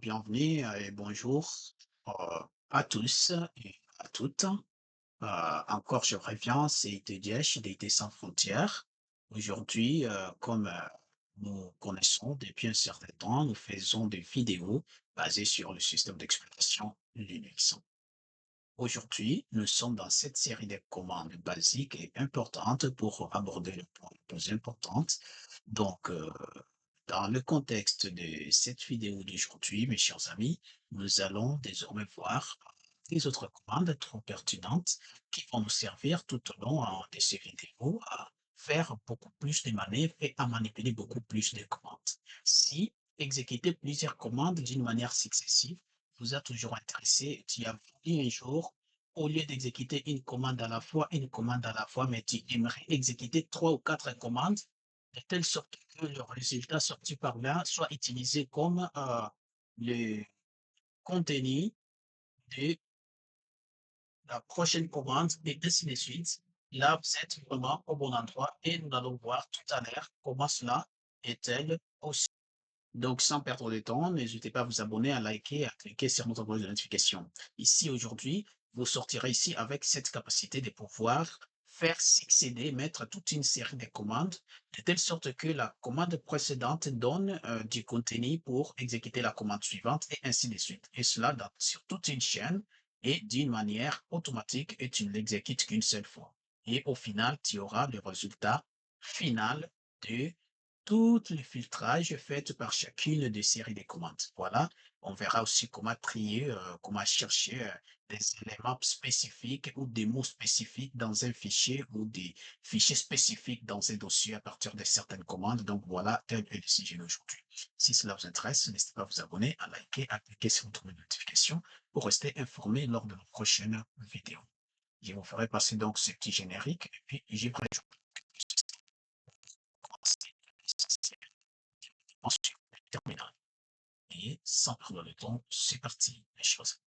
Bienvenue et bonjour à tous et à toutes. Encore, je reviens, c'est Didier d'Idées sans frontières. Aujourd'hui, comme nous connaissons depuis un certain temps, nous faisons des vidéos basées sur le système d'exploitation Linux. Aujourd'hui, nous sommes dans cette série de commandes basiques et importantes pour aborder le point le plus important. Donc, dans le contexte de cette vidéo d'aujourd'hui, mes chers amis, nous allons désormais voir des autres commandes trop pertinentes qui vont nous servir tout au long de ces vidéos à faire beaucoup plus de manœuvres et à manipuler beaucoup plus de commandes. Si exécuter plusieurs commandes d'une manière successive vous a toujours intéressé, tu as voulu un jour, au lieu d'exécuter une commande à la fois, mais tu aimerais exécuter trois ou quatre commandes de telle sorte que le résultat sorti par là soit utilisé comme le contenu de la prochaine commande et ainsi de suite. Là, vous êtes vraiment au bon endroit et nous allons voir tout à l'heure comment cela est-elle aussi. Donc, sans perdre de temps, n'hésitez pas à vous abonner, à liker et à cliquer sur notre cloche de notification. Ici, aujourd'hui, vous sortirez ici avec cette capacité de pouvoir faire succéder, mettre toute une série de commandes, de telle sorte que la commande précédente donne du contenu pour exécuter la commande suivante et ainsi de suite. Et cela sur toute une chaîne et d'une manière automatique et tu ne l'exécutes qu'une seule fois. Et au final, tu auras le résultat final de tout le filtrage fait par chacune des séries de commandes. Voilà, on verra aussi comment trier, comment chercher des éléments spécifiques ou des mots spécifiques dans un fichier ou des fichiers spécifiques dans un dossier à partir de certaines commandes. Donc voilà, tel est le sujet d'aujourd'hui. Si cela vous intéresse, n'hésitez pas à vous abonner, à liker, à cliquer sur votre notification pour rester informé lors de nos prochaines vidéos. Je vous ferai passer donc ce petit générique et puis j'y ferai ensuite terminal. Et sans perdre de temps, c'est parti, les choses.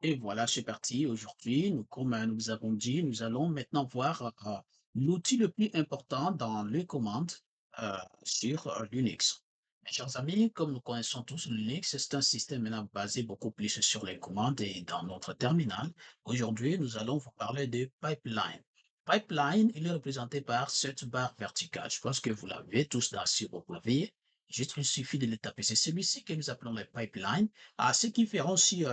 Et voilà, c'est parti. Aujourd'hui, comme nous vous avons dit, nous allons maintenant voir l'outil le plus important dans les commandes sur Linux. Mes chers amis, comme nous connaissons tous Linux, c'est un système maintenant basé beaucoup plus sur les commandes et dans notre terminal. Aujourd'hui, nous allons vous parler de pipeline. Pipeline, il est représenté par cette barre verticale. Je pense que vous l'avez tous dans sur vos claviers. Juste, il suffit de le taper. C'est celui-ci que nous appelons le pipeline. Ce qui fera aussi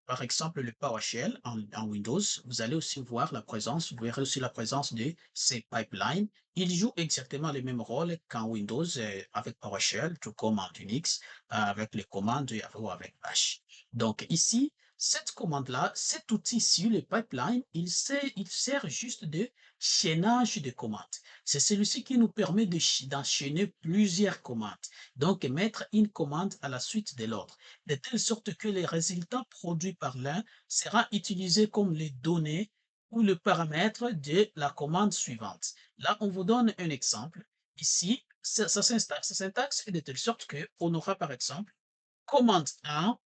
par exemple, le PowerShell en Windows, vous allez aussi voir la présence, vous verrez aussi la présence de ces pipelines. Ils jouent exactement le même rôle qu'en Windows avec PowerShell, tout comme en Linux avec les commandes ou avec Bash. Donc ici, cette commande-là, cet outil-ci, le pipeline, il sert juste de chaînage de commandes. C'est celui-ci qui nous permet d'enchaîner plusieurs commandes. Donc, mettre une commande à la suite de l'autre de telle sorte que les résultats produits par l'un sera utilisé comme les données ou le paramètre de la commande suivante. Là, on vous donne un exemple. Ici, sa syntaxe est de telle sorte qu'on aura par exemple commande 1,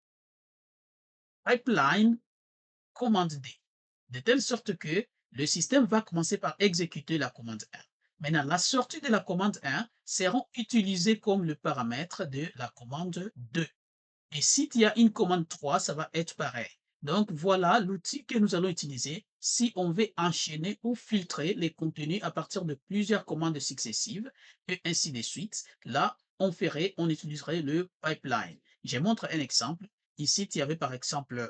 pipeline, commande D. De telle sorte que le système va commencer par exécuter la commande 1. Maintenant, la sortie de la commande 1 seront utilisées comme le paramètre de la commande 2. Et si il y a une commande 3, ça va être pareil. Donc, voilà l'outil que nous allons utiliser si on veut enchaîner ou filtrer les contenus à partir de plusieurs commandes successives et ainsi de suite. Là, on utiliserait le pipeline. Je montre un exemple. Ici, il y avait par exemple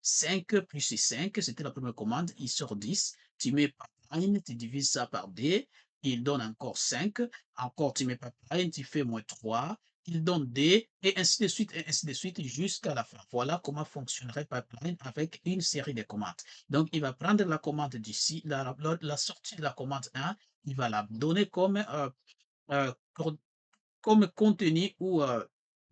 5 plus 5, c'était la première commande, il sort 10. Tu mets pipeline, tu divises ça par D, il donne encore 5. Encore, tu mets pipeline, tu fais moins 3, il donne D, et ainsi de suite jusqu'à la fin. Voilà comment fonctionnerait Pipeline avec une série de commandes. Donc, il va prendre la commande d'ici, la sortie de la commande 1, il va la donner comme, comme contenu ou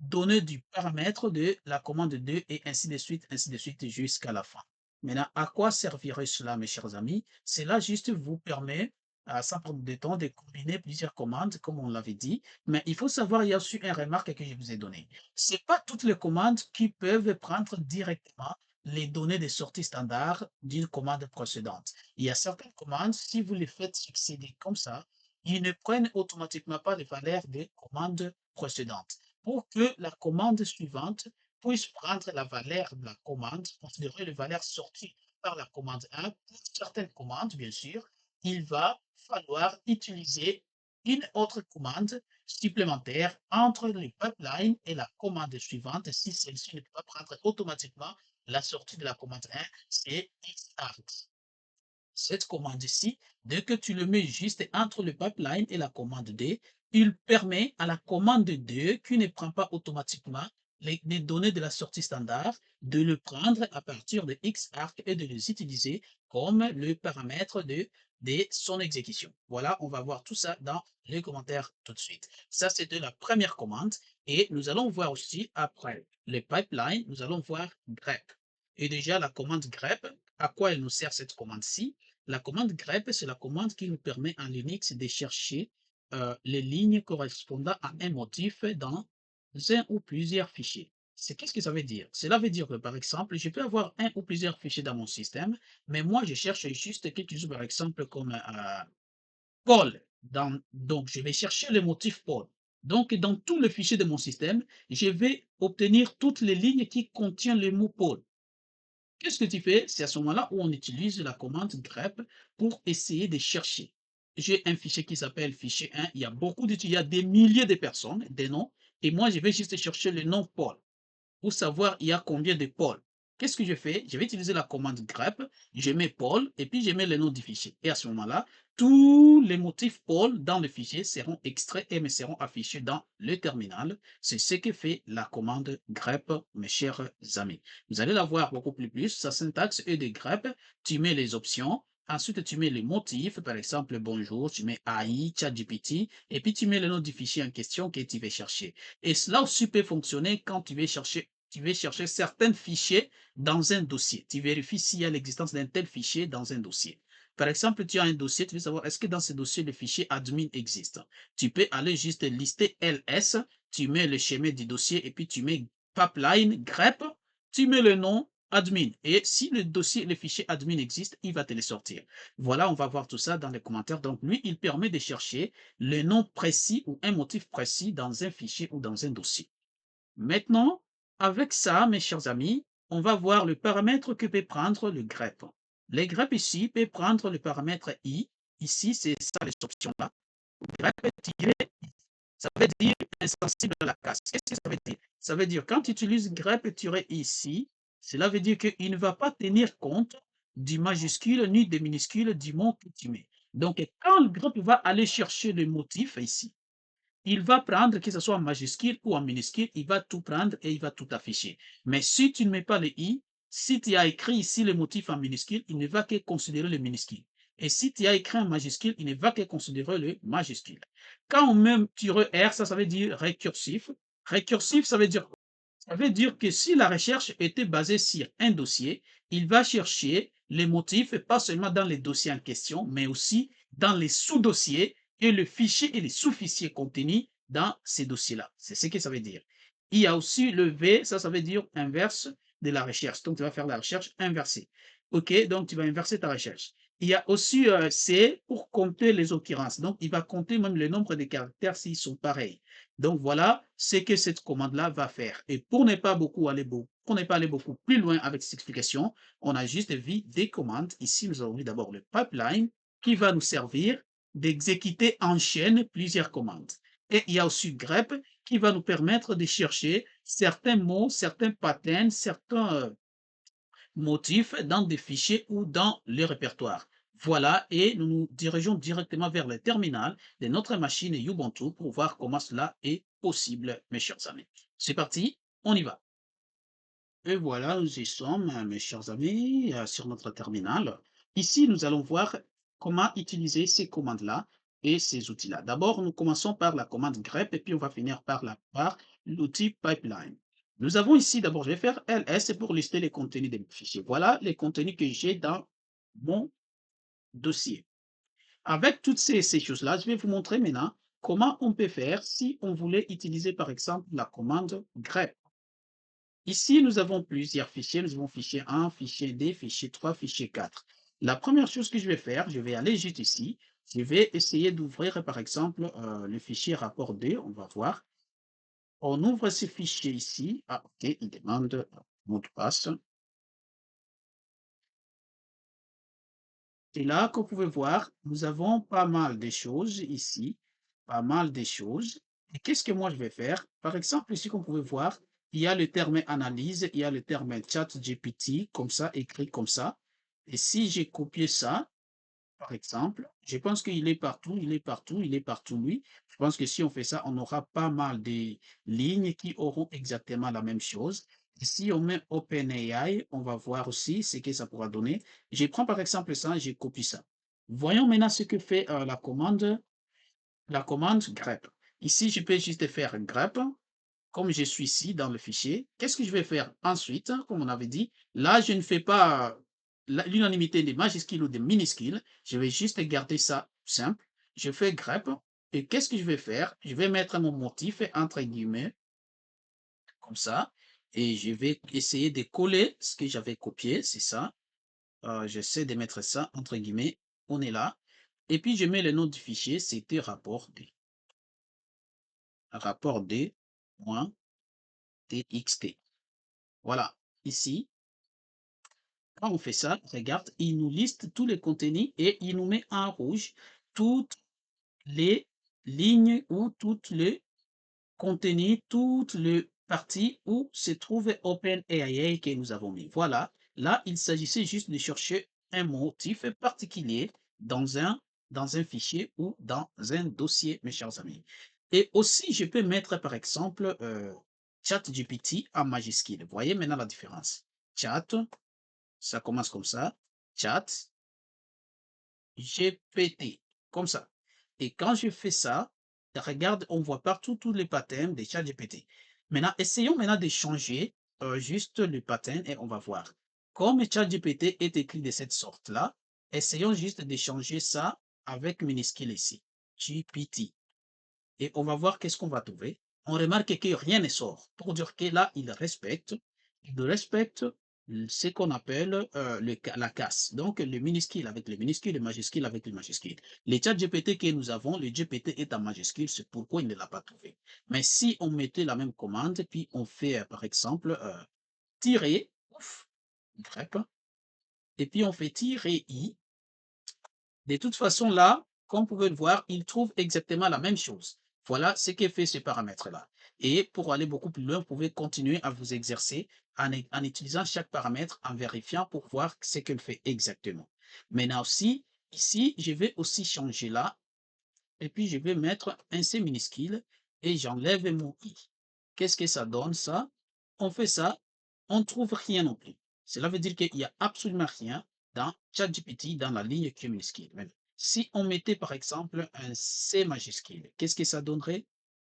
donner du paramètre de la commande 2 et ainsi de suite jusqu'à la fin. Maintenant, à quoi servirait cela, mes chers amis? Cela juste vous permet, sans prendre de temps, de combiner plusieurs commandes, comme on l'avait dit. Mais il faut savoir, il y a aussi une remarque que je vous ai donnée. Ce n'est pas toutes les commandes qui peuvent prendre directement les données de sortie standard d'une commande précédente. Il y a certaines commandes, si vous les faites succéder comme ça, ils ne prennent automatiquement pas les valeurs des commandes précédentes. Pour que la commande suivante puisse prendre la valeur de la commande, considérer les valeurs sorties par la commande 1, pour certaines commandes, bien sûr, il va falloir utiliser une autre commande supplémentaire entre le pipeline et la commande suivante si celle-ci ne peut pas prendre automatiquement la sortie de la commande 1, c'est xart. Cette commande-ci, dès que tu le mets juste entre le pipeline et la commande D, il permet à la commande 2, qui ne prend pas automatiquement les données de la sortie standard, de le prendre à partir de Xarc et de les utiliser comme le paramètre de son exécution. Voilà, on va voir tout ça dans les commentaires tout de suite. Ça, c'est de la première commande. Et nous allons voir aussi, après le pipeline, nous allons voir grep. Et déjà, la commande grep, à quoi elle nous sert cette commande-ci? La commande grep, c'est la commande qui nous permet en Linux de chercher les lignes correspondant à un motif dans un ou plusieurs fichiers. Qu'est-ce que ça veut dire? Cela veut dire que, par exemple, je peux avoir un ou plusieurs fichiers dans mon système, mais moi, je cherche juste quelque chose, par exemple, comme Paul. Donc, je vais chercher le motif Paul. Donc, dans tous les fichiers de mon système, je vais obtenir toutes les lignes qui contiennent le mot Paul. Qu'est-ce que tu fais? C'est à ce moment-là où on utilise la commande grep pour essayer de chercher. J'ai un fichier qui s'appelle fichier 1. Il y a il y a des milliers de personnes, des noms, et moi, je vais juste chercher le nom Paul pour savoir il y a combien de Paul. Qu'est-ce que je fais? Je vais utiliser la commande grep, je mets Paul et puis je mets le nom du fichier. Et à ce moment-là, tous les motifs Paul dans le fichier seront extraits et me seront affichés dans le terminal. C'est ce que fait la commande grep, mes chers amis. Vous allez la voir beaucoup plus. Sa syntaxe est de grep. Tu mets les options. Ensuite, tu mets les motifs, par exemple, bonjour, tu mets AI, ChatGPT, et puis tu mets le nom du fichier en question que tu veux chercher. Et cela aussi peut fonctionner quand tu veux chercher certains fichiers dans un dossier. Tu vérifies s'il y a l'existence d'un tel fichier dans un dossier. Par exemple, tu as un dossier, tu veux savoir est-ce que dans ce dossier, le fichier admin existe. Tu peux aller juste lister ls, tu mets le schéma du dossier et puis tu mets pipeline grep, tu mets le nom admin. Et si le dossier, le fichier admin existe, il va te le sortir. Voilà, on va voir tout ça dans les commentaires. Donc, lui, il permet de chercher le nom précis ou un motif précis dans un fichier ou dans un dossier. Maintenant, avec ça, mes chers amis, on va voir le paramètre que peut prendre le grep. Le grep ici peut prendre le paramètre i. Ici, c'est ça les options-là. Grep tiré, ça veut dire insensible à la casse. Qu'est-ce que ça veut dire? Ça veut dire quand tu utilises grep tiré ici, cela veut dire qu'il ne va pas tenir compte du majuscule ni des minuscules du mot que tu mets. Donc, quand le grep va aller chercher le motif ici, il va prendre, que ce soit en majuscule ou en minuscule, il va tout prendre et il va tout afficher. Mais si tu ne mets pas le i, si tu as écrit ici le motif en minuscule, il ne va que considérer le minuscule. Et si tu as écrit en majuscule, il ne va que considérer le majuscule. Quand on met -r, ça veut dire récursif. Récursif, ça veut dire quoi? Ça veut dire que si la recherche était basée sur un dossier, il va chercher les motifs, pas seulement dans les dossiers en question, mais aussi dans les sous-dossiers et le fichier et les sous-fichiers contenus dans ces dossiers-là. C'est ce que ça veut dire. Il y a aussi le V, ça veut dire inverse de la recherche. Donc, tu vas faire la recherche inversée. OK, donc tu vas inverser ta recherche. Il y a aussi C pour compter les occurrences. Donc, il va compter même le nombre de caractères s'ils sont pareils. Donc, voilà ce que cette commande-là va faire. Et pour ne pas aller beaucoup plus loin avec cette explication, on a juste vu des commandes. Ici, nous avons vu d'abord le pipeline qui va nous servir d'exécuter en chaîne plusieurs commandes. Et il y a aussi grep qui va nous permettre de chercher certains mots, certains patterns, certains motifs dans des fichiers ou dans le répertoire. Voilà, et nous nous dirigeons directement vers le terminal de notre machine Ubuntu pour voir comment cela est possible, mes chers amis. C'est parti, on y va. Et voilà, nous y sommes, mes chers amis, sur notre terminal. Ici, nous allons voir comment utiliser ces commandes-là et ces outils-là. D'abord, nous commençons par la commande grep et puis on va finir par l'outil pipeline. Nous avons ici, d'abord, je vais faire ls pour lister les contenus de mes fichiers. Voilà les contenus que j'ai dans mon dossier. Avec toutes ces choses-là, je vais vous montrer maintenant comment on peut faire si on voulait utiliser, par exemple, la commande grep. Ici, nous avons plusieurs fichiers. Nous avons fichier 1, fichier 2, fichier 3, fichier 4. La première chose que je vais faire, je vais aller juste ici. Je vais essayer d'ouvrir, par exemple, le fichier rapport 2. On va voir. On ouvre ce fichier ici. Ah, OK, il demande mot de passe. Et là, comme vous pouvez voir, nous avons pas mal de choses ici, pas mal de choses. Et qu'est-ce que moi je vais faire? Par exemple, ici, comme vous pouvez voir, il y a le terme analyse, il y a le terme chat GPT, comme ça, écrit comme ça. Et si j'ai copié ça, par exemple, je pense qu'il est partout, il est partout, il est partout, lui. Je pense que si on fait ça, on aura pas mal de lignes qui auront exactement la même chose. Et si on met OpenAI, on va voir aussi ce que ça pourra donner. Je prends par exemple ça, je copie ça. Voyons maintenant ce que fait la commande grep. Ici, je peux juste faire grep comme je suis ici dans le fichier, qu'est-ce que je vais faire ensuite? Comme on avait dit, là, je ne fais pas l'unanimité des majuscules ou des minuscules. Je vais juste garder ça simple. Je fais grep. Et qu'est-ce que je vais faire? Je vais mettre mon motif entre guillemets, comme ça. Et je vais essayer de coller ce que j'avais copié. C'est ça. J'essaie de mettre ça entre guillemets. On est là. Et puis, je mets le nom du fichier. C'était rapport D. Rapport D.txt. Voilà. Ici, quand on fait ça, regarde, il nous liste tous les contenus et il nous met en rouge toutes les lignes ou toutes les contenus, toutes les parties où se trouve OpenAI que nous avons mis. Voilà, là, il s'agissait juste de chercher un motif particulier dans un fichier ou dans un dossier, mes chers amis. Et aussi, je peux mettre, par exemple, ChatGPT en majuscule. Vous voyez maintenant la différence. Chat, ça commence comme ça, chat, GPT, comme ça. Et quand je fais ça, regarde, on voit partout tous les patterns de chat GPT. Maintenant, essayons maintenant de changer juste le pattern et on va voir. Comme chat GPT est écrit de cette sorte-là, essayons juste de changer ça avec minuscule ici, GPT. Et on va voir qu'est-ce qu'on va trouver. On remarque que rien ne sort. Pour dire que là, il respecte ce qu'on appelle la casse. Donc, le minuscule avec le minuscule, le majuscule avec le majuscule. Les chat GPT que nous avons, le GPT est en majuscule, c'est pourquoi il ne l'a pas trouvé. Mais si on mettait la même commande, puis on fait, par exemple, tirer, ouf, grep, et puis on fait tirer i, de toute façon, là, comme vous pouvez le voir, il trouve exactement la même chose. Voilà ce que fait ce paramètre-là. Et pour aller beaucoup plus loin, vous pouvez continuer à vous exercer en utilisant chaque paramètre, en vérifiant pour voir ce qu'il fait exactement. Maintenant aussi, ici, je vais aussi changer là, et puis je vais mettre un C minuscule et j'enlève mon I. Qu'est-ce que ça donne ça? On fait ça, on ne trouve rien non plus. Cela veut dire qu'il n'y a absolument rien dans ChatGPT dans la ligne qui est minuscule. Même si on mettait par exemple un C majuscule, qu'est-ce que ça donnerait?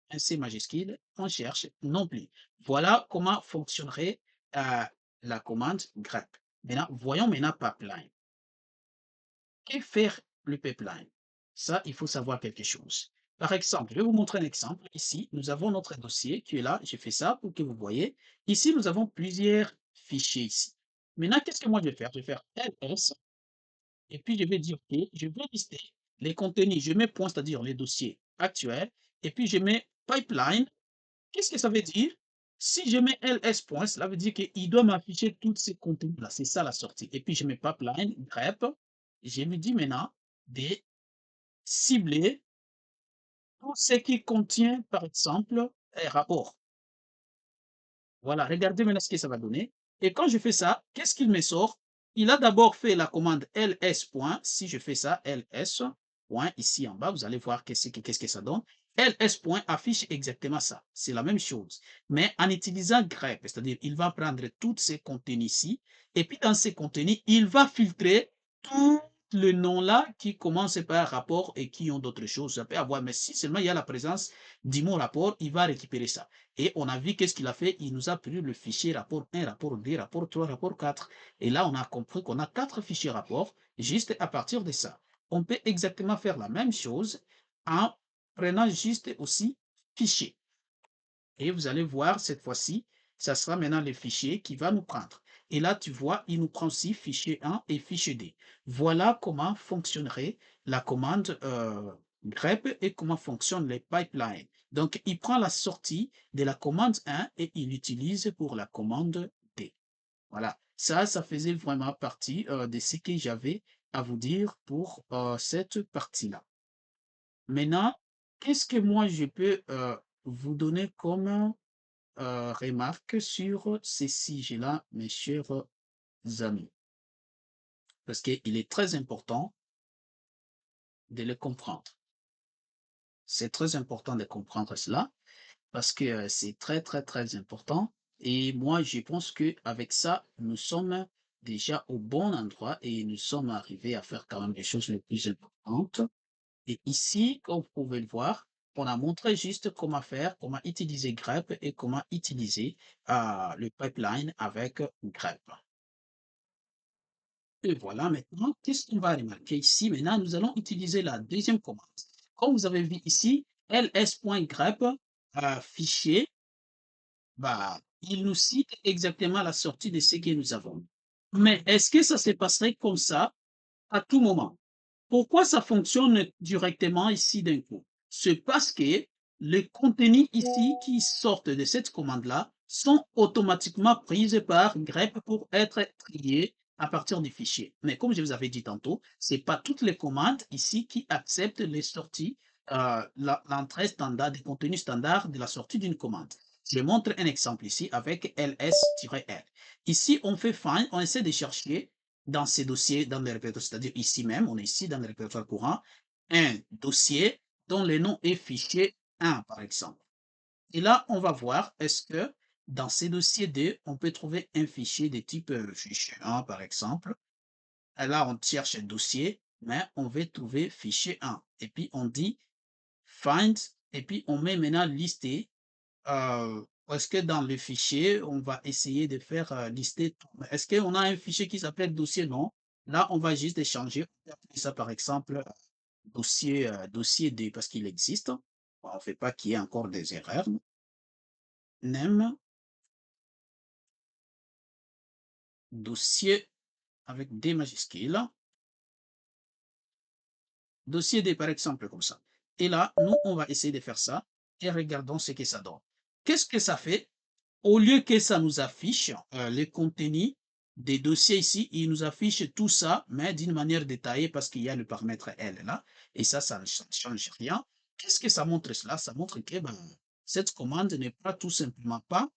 Un C majuscule, on cherche non plus. Voilà comment fonctionnerait la commande grep. Maintenant, voyons maintenant pipeline. Que faire le pipeline? Ça, il faut savoir quelque chose. Par exemple, je vais vous montrer un exemple. Ici, nous avons notre dossier qui est là. J'ai fait ça pour que vous voyez. Ici, nous avons plusieurs fichiers ici. Maintenant, qu'est-ce que moi je vais faire? Je vais faire ls et puis je vais dire que je vais lister les contenus. Je mets point, c'est-à-dire les dossiers actuels. Et puis je mets pipeline. Qu'est-ce que ça veut dire? Si je mets ls point, cela veut dire qu'il doit m'afficher tous ces contenus-là. C'est ça la sortie. Et puis je mets pipeline, grep. Je lui dis maintenant de cibler tout ce qui contient, par exemple, un rapport. Voilà, regardez maintenant ce que ça va donner. Et quand je fais ça, qu'est-ce qu'il me sort? Il a d'abord fait la commande ls. Si je fais ça, ls. Ici en bas, vous allez voir qu'est-ce que ça donne. ls. Affiche exactement ça. C'est la même chose. Mais en utilisant grep, c'est-à-dire il va prendre tous ces contenus ici. Et puis dans ces contenus, il va filtrer tout le nom-là qui commence par rapport et qui ont d'autres choses. Ça peut avoir, mais si seulement il y a la présence du mot rapport, il va récupérer ça. Et on a vu qu'est-ce qu'il a fait. Il nous a pris le fichier rapport 1, rapport 2, rapport 3, rapport 4. Et là, on a compris qu'on a 4 fichiers rapports juste à partir de ça. On peut exactement faire la même chose en prenant juste aussi fichier. Et vous allez voir cette fois-ci, ça sera maintenant le fichier qui va nous prendre. Et là, tu vois, il nous prend aussi fichier 1 et fichier 2. Voilà comment fonctionnerait la commande grep et comment fonctionnent les pipelines. Donc, il prend la sortie de la commande 1 et il l'utilise pour la commande D. Voilà, ça faisait vraiment partie de ce que j'avais à vous dire pour cette partie-là. Maintenant, qu'est-ce que moi je peux vous donner comme remarque sur ces sujets-là, mes chers amis? Parce qu'il est très important de les comprendre. C'est très important de comprendre cela parce que c'est très, très, très important. Et moi, je pense qu'avec ça, nous sommes déjà au bon endroit et nous sommes arrivés à faire quand même des choses les plus importantes. Et ici, comme vous pouvez le voir, on a montré juste comment faire, comment utiliser grep et comment utiliser le pipeline avec grep. Et voilà maintenant, qu'est-ce qu'on va remarquer ici? Maintenant, nous allons utiliser la deuxième commande. Comme vous avez vu ici, ls.grep, fichier, bah, il nous cite exactement la sortie de ce que nous avons. Mais est-ce que ça se passerait comme ça à tout moment? Pourquoi ça fonctionne directement ici d'un coup? C'est parce que les contenus ici qui sortent de cette commande-là sont automatiquement prises par grep pour être triés à partir du fichier. Mais comme je vous avais dit tantôt, ce n'est pas toutes les commandes ici qui acceptent les sorties, l'entrée standard, des contenus standards de la sortie d'une commande. Je montre un exemple ici avec ls-l. Ici, on fait find, on essaie de chercher dans ces dossiers, dans le répertoire, c'est-à-dire ici même, on est ici dans le répertoire courant, un dossier dont le nom est fichier 1, par exemple. Et là, on va voir, est-ce que dans ces dossiers 2, on peut trouver un fichier de type fichier 1, par exemple. Et là, on cherche un dossier, mais on veut trouver fichier 1. Et puis, on dit find, et puis on met maintenant lister est-ce que dans le fichier, on va essayer de faire lister tout? Est-ce qu'on a un fichier qui s'appelle dossier? Non. Là, on va juste échanger. On peut appeler ça, par exemple, dossier D parce qu'il existe. On ne fait pas qu'il y ait encore des erreurs. Name, dossier avec D majuscule. Dossier D, par exemple, comme ça. Et là, nous, on va essayer de faire ça et regardons ce que ça donne. Qu'est-ce que ça fait? Au lieu que ça nous affiche les contenus des dossiers ici, il nous affiche tout ça, mais d'une manière détaillée parce qu'il y a le paramètre L là. Et ça ne change rien. Qu'est-ce que ça montre cela? Ça montre que cette commande n'est pas tout simplement pas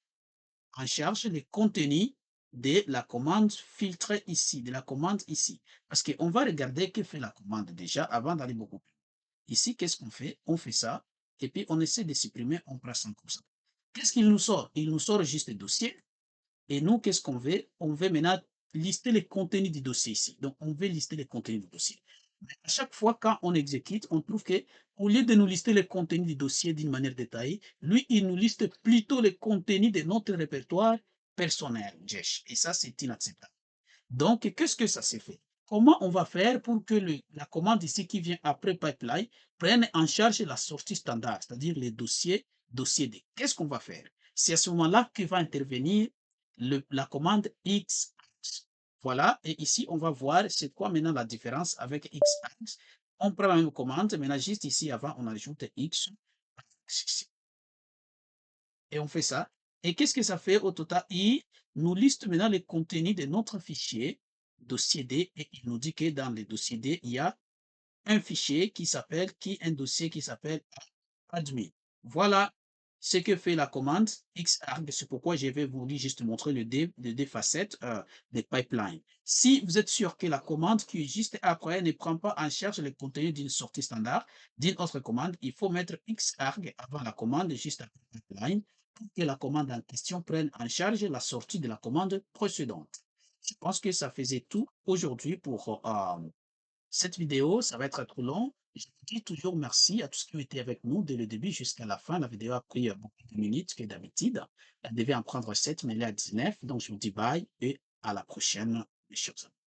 en charge les contenus de la commande filtrée ici, de la commande ici. Parce qu'on va regarder que fait la commande déjà avant d'aller beaucoup plus loin. Ici, qu'est-ce qu'on fait? On fait ça, et puis on essaie de supprimer, on prend ça comme ça. Qu'est-ce qu'il nous sort? Il nous sort juste le dossier. Et nous, qu'est-ce qu'on veut? On veut maintenant lister les contenus du dossier ici. Donc, on veut lister les contenus du dossier. Mais à chaque fois, quand on exécute, on trouve que au lieu de nous lister les contenus du dossier d'une manière détaillée, lui, il nous liste plutôt les contenus de notre répertoire personnel, Jesh. Et ça, c'est inacceptable. Donc, qu'est-ce que ça s'est fait? Comment on va faire pour que la commande ici qui vient après pipeline prenne en charge la sortie standard, c'est-à-dire les dossiers, dossier D? Qu'est-ce qu'on va faire? C'est à ce moment-là que va intervenir la commande X. Voilà, et ici, on va voir c'est quoi maintenant la différence avec X. On prend la même commande, maintenant juste ici, avant, on ajoute X. Et on fait ça. Et qu'est-ce que ça fait au total? Il nous liste maintenant les contenus de notre fichier dossier D et il nous dit que dans le dossier D, il y a un fichier un dossier qui s'appelle admin. Voilà ce que fait la commande xarg. C'est pourquoi je vais vous juste montrer les deux facettes des pipelines. Si vous êtes sûr que la commande qui est juste après ne prend pas en charge le contenu d'une sortie standard d'une autre commande, il faut mettre xarg avant la commande juste après pipeline pour que la commande en question prenne en charge la sortie de la commande précédente. Je pense que ça faisait tout aujourd'hui pour cette vidéo. Ça va être trop long. Je vous dis toujours merci à tous qui ont été avec nous dès le début jusqu'à la fin. La vidéo a pris beaucoup de minutes que d'habitude. Elle devait en prendre 7, mais elle est à 19. Donc, je vous dis bye et à la prochaine, mes chers amis.